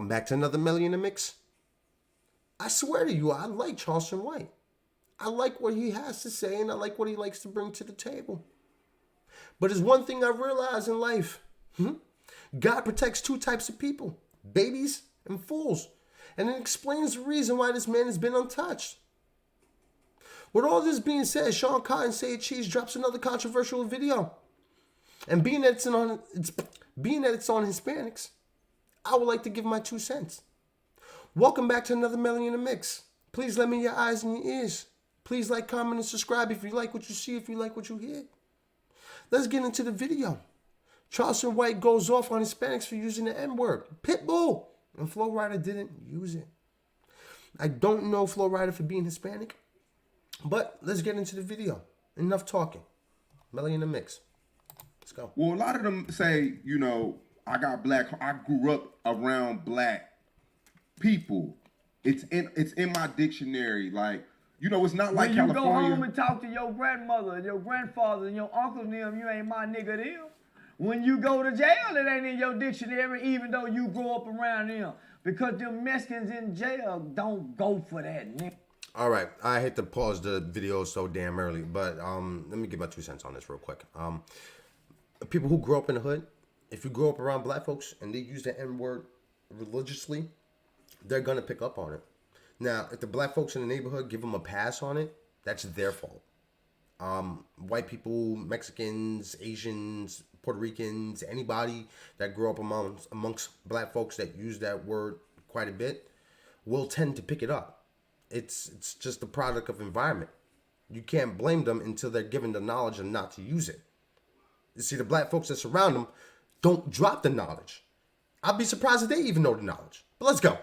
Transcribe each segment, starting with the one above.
Welcome back to another Melly in the Mix. I swear to you, I like Charleston White. I like what he has to say, and I like what he likes to bring to the table. But there's one thing I realize in life. God protects two types of people, babies and fools. And it explains the reason why this man has been untouched. With all this being said, Sean Cotton Say Cheese drops another controversial video. And being that it's on Hispanics, I would like to give my 2 cents. Welcome back to another Melly in the Mix. Please let me in your eyes and your ears. Please like, comment, and subscribe if you like what you see, if you like what you hear. Let's get into the video. Charleston White goes off on Hispanics for using the N-word. Pitbull and Flo Rida didn't use it. I don't know Flo Rida for being Hispanic, but let's get into the video. Enough talking. Melly in the Mix. Let's go. Well, a lot of them say, you know, I grew up around black people. It's in my dictionary. Like, you know, it's not like when you California. go home and talk to your grandmother and your grandfather and your uncle and them, you ain't my nigga them. When you go to jail, it ain't in your dictionary, even though you grew up around them. Because them Mexicans in jail don't go for that, nigga. All right, I hate to pause the video so damn early, but let me give my 2 cents on this real quick. People who grow up in the hood, if you grow up around black folks and they use the N-word religiously, they're going to pick up on it. Now, if the black folks in the neighborhood give them a pass on it, that's their fault. White people, Mexicans, Asians, Puerto Ricans, anybody that grew up amongst black folks that use that word quite a bit will tend to pick it up. It's just a product of environment. You can't blame them until they're given the knowledge of not to use it. You see, the black folks that surround them don't drop the knowledge. I'd be surprised if they even know the knowledge. But let's go.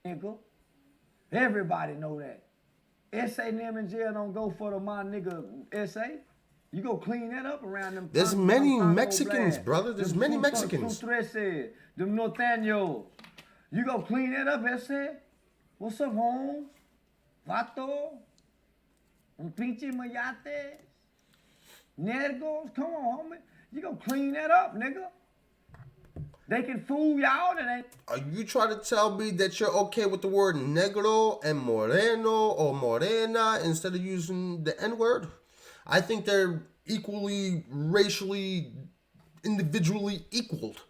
Nigga, everybody know that. S.A. them in jail don't go for the my nigga S.A. You go clean that up around them. There's many Mexicans, brother. There's many Mexicans. Them norteños. You go clean that up, S.A. What's up, Holmes? Vato? Un pinche mayate? Nergos? Come on, homie. You go clean that up, nigga. They can fool y'all. Are you trying to tell me that you're okay with the word negro and moreno or morena instead of using the N-word? I think they're equally, racially, individually equaled.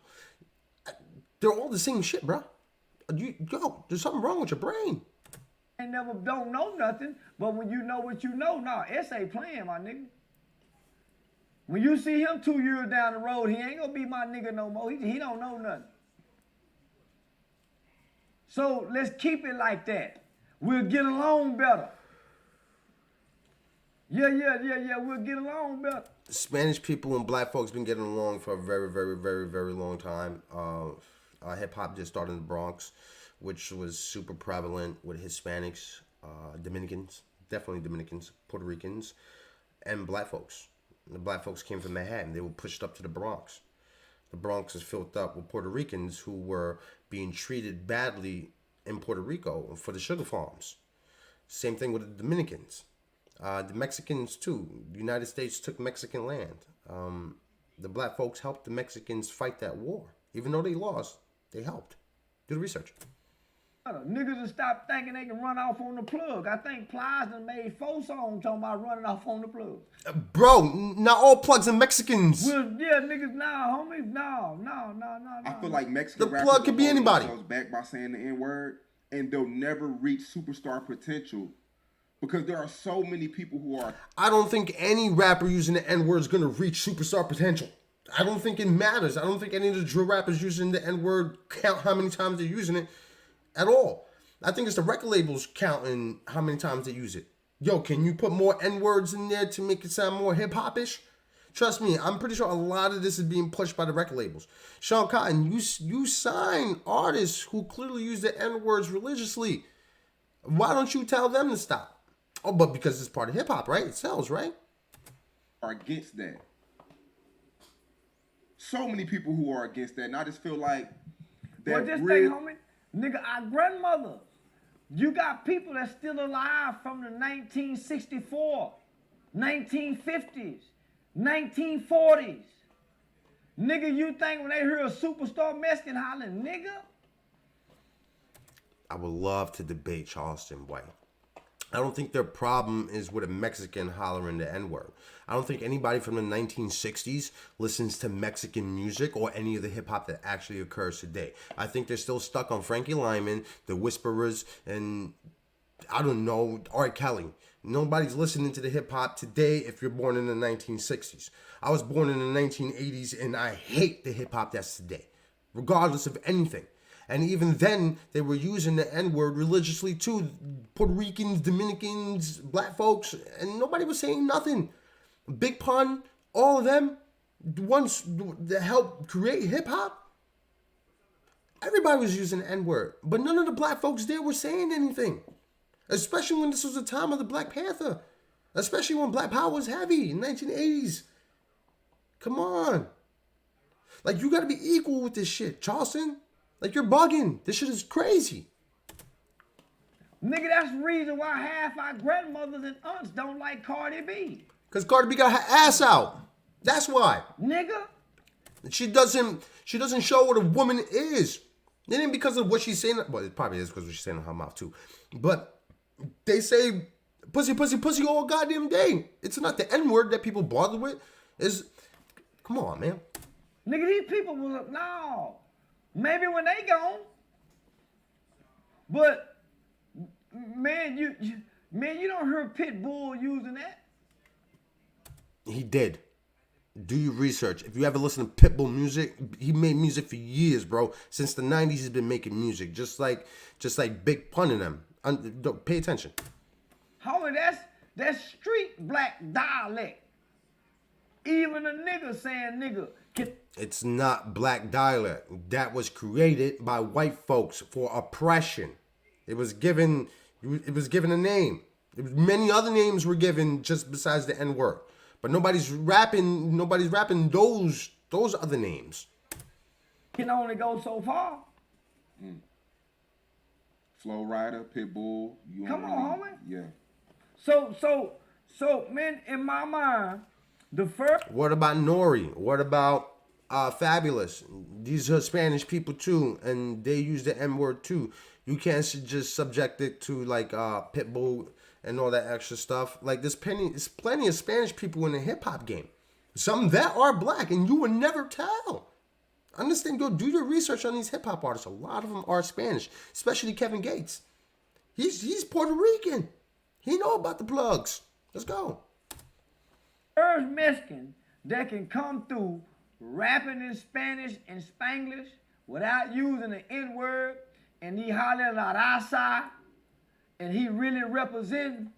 They're all the same shit, bro. Yo, there's something wrong with your brain. They never don't know nothing, but when you know what you know, nah, S.A. playing, my nigga. When you see him 2 years down the road, he ain't gonna be my nigga no more. He don't know nothing. So let's keep it like that. We'll get along better. Yeah, we'll get along better. Spanish people and black folks been getting along for a very, very, very, very long time. Hip-hop just started in the Bronx, which was super prevalent with Hispanics, Dominicans, definitely Dominicans, Puerto Ricans, and black folks. The black folks came from Manhattan. They were pushed up to the Bronx. The Bronx is filled up with Puerto Ricans who were being treated badly in Puerto Rico for the sugar farms. Same thing with the Dominicans. The Mexicans, too. The United States took Mexican land. The black folks helped the Mexicans fight that war. Even though they lost, they helped. Do the research. Niggas will stop thinking they can run off on the plug. I think Plies done made 4 songs talking about running off on the plug. Bro, not all plugs are Mexicans. Well, yeah, niggas, nah, homies, no. I feel like Mexican the plug could be anybody. Back by saying the N-word, and they'll never reach superstar potential because there are so many people who are. I don't think any rapper using the N-word is gonna reach superstar potential. I don't think it matters. I don't think any of the drill rappers using the N-word count how many times they're using it at all. I think it's the record labels counting how many times they use it. Yo, can you put more N-words in there to make it sound more hip-hop-ish? Trust me, I'm pretty sure a lot of this is being pushed by the record labels. Sean Cotton, you sign artists who clearly use the N-words religiously. Why don't you tell them to stop? Oh, but because it's part of hip-hop, right? It sells, right? Are against that. So many people who are against that, and I just feel like that. Well, just think, homie. Nigga, our grandmother. You got people that's still alive from the 1964, 1950s, 1940s. Nigga, you think when they hear a superstar Mexican hollering, nigga? I would love to debate Charleston White. I don't think their problem is with a Mexican hollering the N-word. I don't think anybody from the 1960s listens to Mexican music or any of the hip-hop that actually occurs today. I think they're still stuck on Frankie Lyman, the Whisperers, and I don't know, R. Kelly. Nobody's listening to the hip-hop today if you're born in the 1960s. I was born in the 1980s, and I hate the hip-hop that's today, regardless of anything. And even then, they were using the N-word religiously too. Puerto Ricans, Dominicans, black folks, and nobody was saying nothing. Big Pun, all of them, the ones that helped create hip-hop, everybody was using the N-word. But none of the black folks there were saying anything. Especially when this was the time of the Black Panther. Especially when Black Power was heavy in the 1980s. Come on. Like, you gotta be equal with this shit, Charleston. Like, you're bugging. This shit is crazy. Nigga, that's the reason why half our grandmothers and aunts don't like Cardi B. Because Cardi B got her ass out. That's why. Nigga. She doesn't show what a woman is. It ain't because of what she's saying. Well, it probably is because of what she's saying in her mouth too. But they say pussy, pussy, pussy all goddamn day. It's not the N-word that people bother with. Come on, man. Nigga, these people will look, no. Maybe when they gone. But man, you don't hear Pitbull using that. He did. Do your research. If you ever listen to Pitbull music, he made music for years, bro. Since the 90s, he's been making music. Just like Big Pun in them. Pay attention. Homie, that's street black dialect. Even a nigga saying nigga. It's not black dialect. That was created by white folks for oppression. It was given a name. Many other names were given just besides the N-word. But nobody's rapping those other names. Can only go so far. Flo Rida, Pitbull. Come on, homie. Yeah. So, man, in my mind, the first. What about Nori? What about Fabulous? These are Spanish people too, and they use the N-word too. You can't just subject it to like Pitbull and all that extra stuff. Like there's plenty of Spanish people in the hip hop game. Some that are black, and you would never tell. Understand? Go do your research on these hip hop artists. A lot of them are Spanish, especially Kevin Gates. He's Puerto Rican. He know about the plugs. Let's go. First Mexican that can come through rapping in Spanish and Spanglish without using the N-word, and he hollering la raza, and he really representing,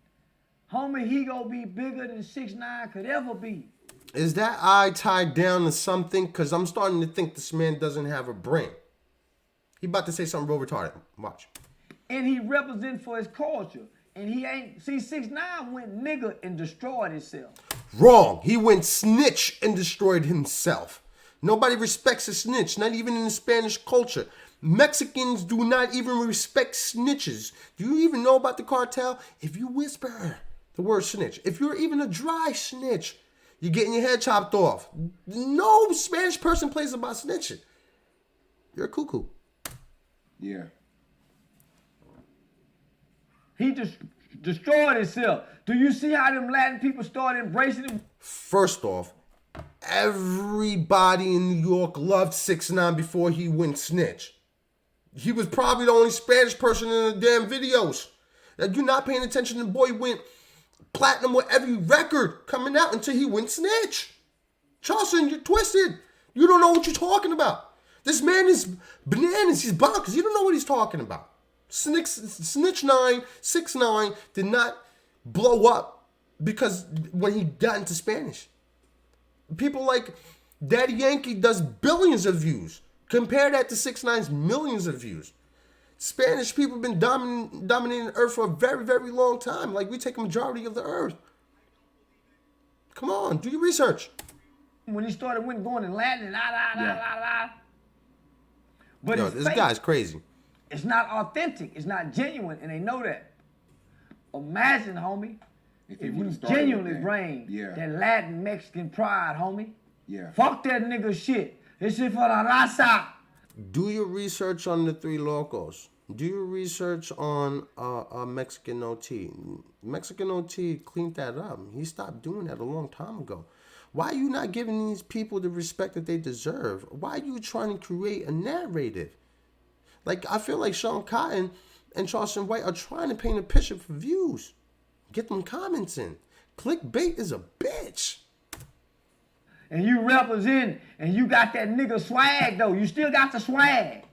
homie, he gonna be bigger than 6ix9ine could ever be. Is that eye tied down to something? Because I'm starting to think this man doesn't have a brain. He about to say something real retarded. Watch. And he represent for his culture. And he ain't, see, 6ix9ine went nigga and destroyed himself. Wrong. He went snitch and destroyed himself. Nobody respects a snitch, not even in the Spanish culture. Mexicans do not even respect snitches. Do you even know about the cartel? If you whisper the word snitch, if you're even a dry snitch, you're getting your head chopped off. No Spanish person plays about snitching. You're a cuckoo. Yeah. He destroyed himself. Do you see how them Latin people started embracing him? First off, everybody in New York loved 6ix9ine before he went snitch. He was probably the only Spanish person in the damn videos. Now, you're not paying attention. The boy went platinum with every record coming out until he went snitch. Charleston, you're twisted. You don't know what you're talking about. This man is bananas. He's bonkers. You don't know what he's talking about. Snitch 9, 6ix9ine did not blow up because when he got into Spanish. People like Daddy Yankee does billions of views. Compare that to 6ix9ine's millions of views. Spanish people have been dominating the earth for a very, very long time. Like, we take a majority of the earth. Come on, do your research. When he started going in Latin, la. But yo, this guy's crazy. It's not authentic. It's not genuine, and they know that. Imagine, homie, if you genuinely bring that Latin Mexican pride, homie. Yeah. Fuck that nigga shit. This shit for la raza. Do your research on the Three Locos. Do your research on Mexican OT. Mexican OT cleaned that up. He stopped doing that a long time ago. Why are you not giving these people the respect that they deserve? Why are you trying to create a narrative? Like, I feel like Sean Cotton and Charleston White are trying to paint a picture for views. Get them comments in. Clickbait is a bitch. And you represent, and you got that nigga swag though. You still got the swag.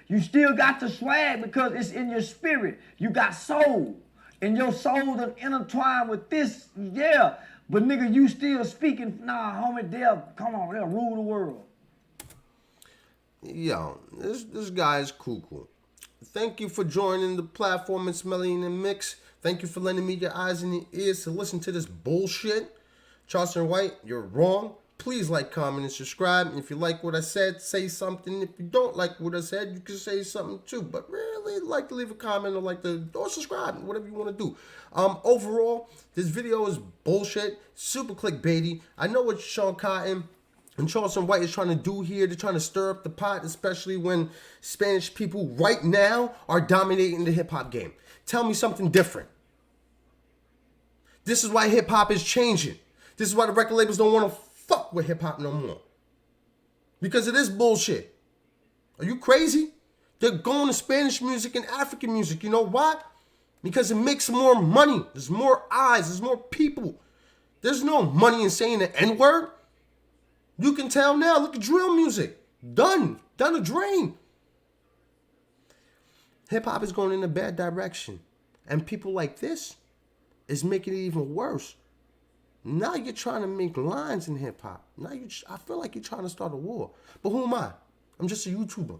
You still got the swag because it's in your spirit. You got soul. And your soul done intertwined with this, yeah. But nigga, you still speaking, nah, homie, they'll rule the world. Yo, this guy is cuckoo. Thank you for joining the platform. It's MellyIndaMix. Thank you for lending me your eyes and your ears to listen to this bullshit. Charleston White, you're wrong. Please like, comment, and subscribe. And if you like what I said, say something. If you don't like what I said, you can say something too. But really, like to leave a comment or subscribe, whatever you want to do. Overall, this video is bullshit, super clickbaity. I know what Sean Cotton and Charleston White is trying to do here. They're trying to stir up the pot, especially when Spanish people right now are dominating the hip-hop game. Tell me something different. This is why hip-hop is changing. This is why the record labels don't want to fuck with hip-hop no more. Because of this bullshit. Are you crazy? They're going to Spanish music and African music. You know why? Because it makes more money. There's more eyes. There's more people. There's no money in saying the N-word. You can tell now. Look at drill music. Done. Down the drain. Hip-hop is going in a bad direction. And people like this is making it even worse. Now you're trying to make lines in hip-hop. Now I feel like you're trying to start a war. But who am I? I'm just a YouTuber.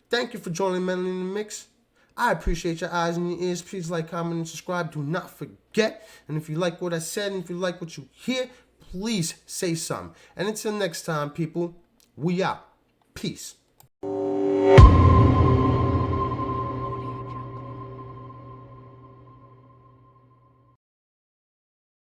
Thank you for joining MellyIndaMix. I appreciate your eyes and your ears. Please like, comment, and subscribe. Do not forget. And if you like what I said and if you like what you hear, please say something. And until next time, people, we out. Peace.